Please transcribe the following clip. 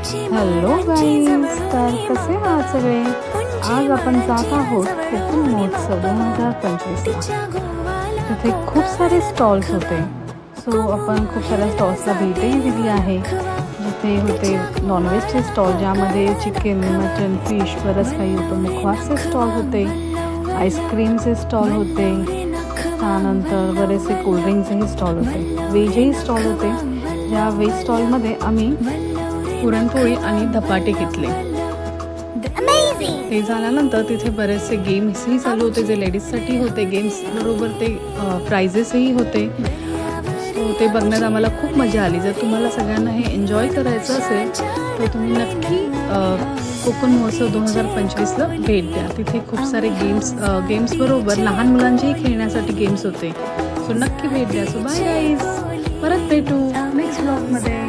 Hello guys, तर कसे आहात सगळे. आज आपण जात आहोत कोकण महोत्सव 2025ला. तिथे खूप सारे स्टॉल्स होते. सो आपण खूप साऱ्या स्टॉल्सला भेटही दिली आहे. जिथे होते नॉनव्हेजचे स्टॉल, ज्यामध्ये चिकन, मटन, फिश बरंच काही होतं. मुखवासचे स्टॉल होते, आईस्क्रीमचे स्टॉल होते, त्यानंतर बरेचसे कोल्ड्रिंक्सचे स्टॉल होते, व्हेजही स्टॉल होते. या व्हेज स्टॉलमध्ये आम्ही पुरणपोळी आणि धपाटे घेतले. ते झाल्यानंतर तिथे बरेचसे गेम्सही चालू होते, जे लेडीजसाठी होते. गेम्स बरोबर ते प्राइजेसही होते. सो ते बघण्यात आम्हाला खूप मजा आली. जर तुम्हाला सगळ्यांना हे एन्जॉय करायचं असेल तर तुम्ही नक्की कोकण महोत्सव 2025ला भेट द्या. तिथे खूप सारे गेम्स बरोबर लहान मुलांचेही खेळण्यासाठी गेम्स होते. सो नक्की भेट द्या. सो बाय गाईज, परत भेटू नेक्स्ट ब्लॉगमध्ये.